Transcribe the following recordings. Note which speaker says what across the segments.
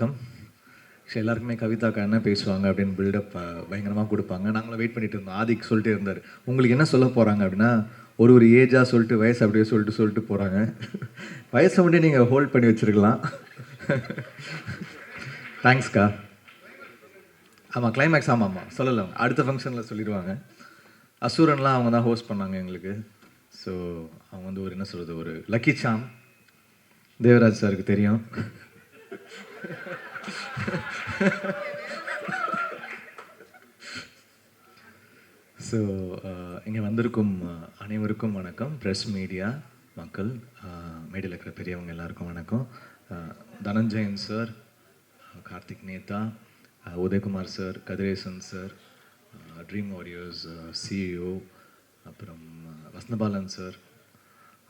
Speaker 1: Come எல்லாருக்குமே கவிதாக்கா என்ன பேசுவாங்க அப்படின்னு பில்டப் பயங்கரமாக கொடுப்பாங்க. நாங்களும் வெயிட் பண்ணிட்டு இருந்தோம். ஆதிக் சொல்லிட்டே இருந்தார், உங்களுக்கு என்ன சொல்ல போகிறாங்க அப்படின்னா, ஒரு ஏஜாக சொல்லிட்டு வயசு அப்படியே சொல்லிட்டு போகிறாங்க. வயசை மட்டும் நீங்கள் ஹோல்ட் பண்ணி வச்சுருக்கலாம். தேங்க்ஸ்க்கா. ஆமாம், கிளைமேக்ஸ். ஆமாம் சொல்லலை, அடுத்த ஃபங்க்ஷனில் சொல்லிடுவாங்க. அசூரன்லாம் அவங்க தான் ஹோஸ்ட் பண்ணாங்க எங்களுக்கு. ஸோ அவங்க வந்து ஒரு என்ன சொல்கிறது, ஒரு லக்கி சாம். தேவராஜ் சாருக்கு தெரியும். ஸோ இங்கே வந்திருக்கும் அனைவருக்கும் வணக்கம். ப்ரெஸ் மீடியா மக்கள், மீடியாவில் இருக்கிற பெரியவங்க எல்லாருக்கும் வணக்கம். Dhananjayan sir, Karthik Netha, Udhayakumar sir, Kathiresan sir, Dream Warriors CEO, அப்புறம் வசந்தபாலன் சார்,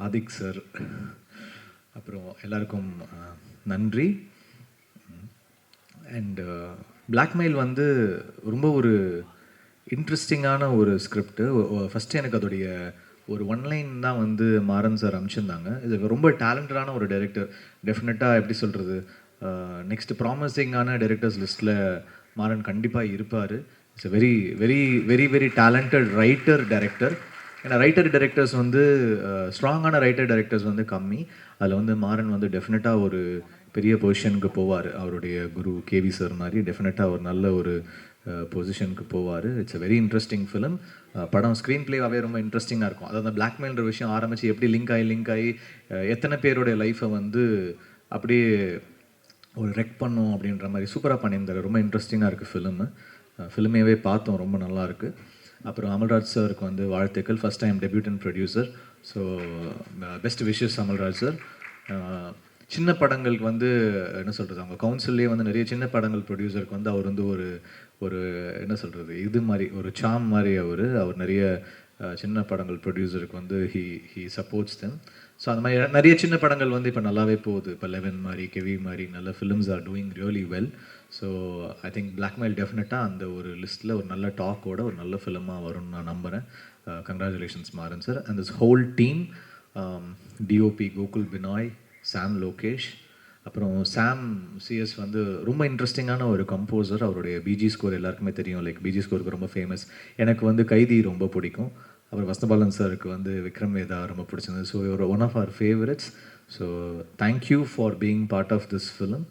Speaker 1: ஆதிக் சார், அப்புறம் எல்லாருக்கும் நன்றி. அண்ட் பிளாக்மெயில் வந்து ரொம்ப ஒரு இன்ட்ரெஸ்டிங்கான ஒரு ஸ்கிரிப்டு. ஃபஸ்ட்டு எனக்கு அதோடைய ஒரு ஒன்லைன் தான் வந்து மாறன் சார் அனுப்பிச்சிருந்தாங்க. இது ரொம்ப டேலண்டடான ஒரு டைரக்டர். டெஃபினட்டாக எப்படி சொல்கிறது, நெக்ஸ்ட் ப்ராமிசிங்கான டைரக்டர்ஸ் லிஸ்ட்டில் மாறன் கண்டிப்பாக இருப்பார். It's very very very very talented writer director. ஏன்னா ரைட்டர் டைரக்டர்ஸ் வந்து ஸ்ட்ராங்கான ரைட்டர் டைரக்டர்ஸ் வந்து கம்மி. அதில் வந்து மாறன் வந்து டெஃபினட்டாக ஒரு பெரிய பொசிஷனுக்கு போவார். அவருடைய குரு கேவி சார் மாதிரி டெஃபினட்டாக ஒரு நல்ல ஒரு பொசிஷனுக்கு போவார். It's a very interesting film. படம் ஸ்க்ரீன் பிளேவாகவே ரொம்ப இன்ட்ரெஸ்டிங்காக இருக்கும். அதாவது அந்த பிளாக்மெயில்ன்ற விஷயம் ஆரம்பித்து எப்படி லிங்க் ஆகி எத்தனை பேருடைய லைஃப்பை வந்து அப்படியே ஒரு ரெக் பண்ணும் அப்படின்ற மாதிரி சூப்பராக பண்ணியிருந்தார். ரொம்ப இன்ட்ரெஸ்டிங்காக இருக்குது ஃபிலிமு. ஃபிலிமையவே பார்த்தோம், ரொம்ப நல்லாயிருக்கு. அப்புறம் அமல்ராஜ் சாருக்கு வந்து வாழ்த்துக்கள். First time debutant producer. So best wishes Amalraj sir. சின்ன படங்களுக்கு வந்து என்ன சொல்கிறது, அவங்க கவுன்சில்லே வந்து நிறைய சின்ன படங்கள் ப்ரொடியூசருக்கு வந்து அவர் வந்து ஒரு என்ன சொல்கிறது, இது மாதிரி ஒரு சாம் மாதிரி அவர் நிறைய சின்ன படங்கள் ப்ரொடியூசருக்கு வந்து ஹி சப்போர்ட்ஸ் தெம். ஸோ அந்த மாதிரி நிறைய சின்ன படங்கள் வந்து இப்போ நல்லாவே போகுது. இப்போ 11 மாதிரி, கெவி மாதிரி நல்ல films are doing really well. So I think blackmail டெஃபினட்டாக அந்த ஒரு லிஸ்ட்டில் ஒரு நல்ல டாக்கோட ஒரு நல்ல ஃபிலிமாக வரும்னு நான் நம்புகிறேன். Congratulations Maran sir and this whole team. DOP Gokul Binoy, Sam Lokesh, அப்புறம் சாம் சிஎஸ் வந்து ரொம்ப இன்ட்ரெஸ்டிங்கான ஒரு கம்போசர். அவருடைய பிஜி ஸ்கோர் எல்லாருக்குமே தெரியும். லைக் பிஜி ஸ்கோருக்கு ரொம்ப ஃபேமஸ். எனக்கு வந்து கைதி ரொம்ப பிடிக்கும். அப்புறம் வசந்தபாலன் சாருக்கு வந்து விக்ரம் வேதா ரொம்ப பிடிச்சிருந்தது. ஸோ ஒரு one of our favourites. So thank you for being part of this film.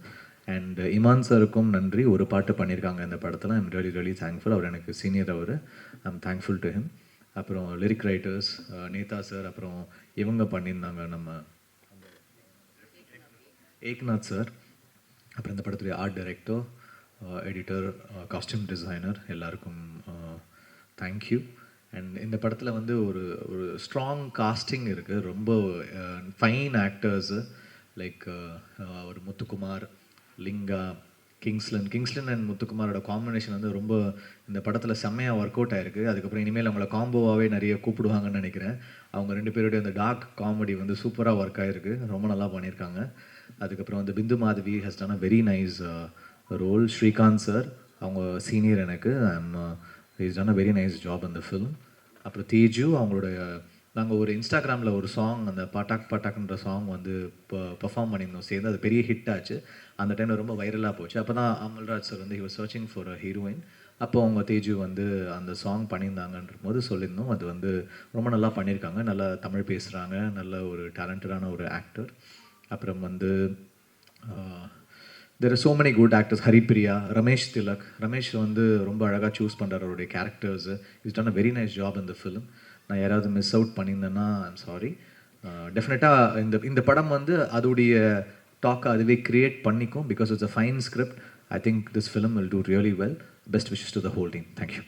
Speaker 1: And Imman சாருக்கும் நன்றி. ஒரு பாட்டு பண்ணியிருக்காங்க இந்த படத்தில். I'm really really thankful. அவர் எனக்கு senior. I'm thankful to him. அப்புறம் லிரிக் ரைட்டர்ஸ் நேதா சார், அப்புறம் இவங்க பண்ணியிருந்தாங்க நம்ம ஏக்நாத் சார், அப்புறம் இந்த படத்துடைய art director, editor, costume designer, எல்லாருக்கும் தேங்க்யூ. அண்ட் இந்த படத்தில் வந்து ஒரு ஸ்ட்ராங் காஸ்டிங் இருக்குது. ரொம்ப ஃபைன் ஆக்டர்ஸு லைக் ஒரு முத்துக்குமார், லிங்கா, கிங்ஸ்லன் அண்ட் முத்துக்குமாரோட காம்பினேஷன் வந்து ரொம்ப இந்த படத்தில் செம்மையாக ஒர்க் அவுட் ஆகிருக்கு. அதுக்கப்புறம் இனிமேல் அவங்கள காம்போவாகவே நிறைய கூப்பிடுவாங்கன்னு நினைக்கிறேன். அவங்க ரெண்டு பேருடைய அந்த டார்க் காமெடி வந்து சூப்பராக ஒர்க் ஆகிருக்கு. ரொம்ப நல்லா பண்ணியிருக்காங்க. அதுக்கப்புறம் வந்து Bindu Madhavi has done a very nice role. Srikanth sir, அவங்க சீனியர் எனக்கு. Is done a very nice job அந்த ஃபிலிம். அப்புறம் தேஜு, அவங்களுடைய நாங்கள் ஒரு இன்ஸ்டாகிராமில் ஒரு சாங், அந்த பாட்டாக்ன்ற சாங் வந்து பர்ஃபார்ம் பண்ணியிருந்தோம் சேர்ந்து. அது பெரிய ஹிட் ஆச்சு. அந்த டைமில் ரொம்ப வைரலாக போச்சு. அப்போ தான் அமல்ராஜ் சார் வந்து he was searching for a heroine. அப்போ அவங்க தேஜு வந்து அந்த சாங் பண்ணியிருந்தாங்கன்ற போது சொல்லியிருந்தோம். அது வந்து ரொம்ப நல்லா பண்ணியிருக்காங்க. நல்லா தமிழ் பேசுகிறாங்க. நல்ல ஒரு டேலண்டடான ஒரு ஆக்டர். அப்புறம் வந்து there are so many good actors. Haripriya, Ramesh Tilak. Ramesh வந்து ரொம்ப அழகாக சூஸ் பண்ணுறாரு அவருடைய characters. Is done a very nice job இந்த ஃபிலிம். நான் யாராவது மிஸ் அவுட் பண்ணியிருந்தேன்னா ஐம் சாரி. டெஃபினட்டாக இந்த படம் வந்து அதோடைய டாக்கை அதுவே க்ரியேட் பண்ணிக்கும். Because it's a fine script. I think this film will do really well. Best wishes to the whole team. Thank you.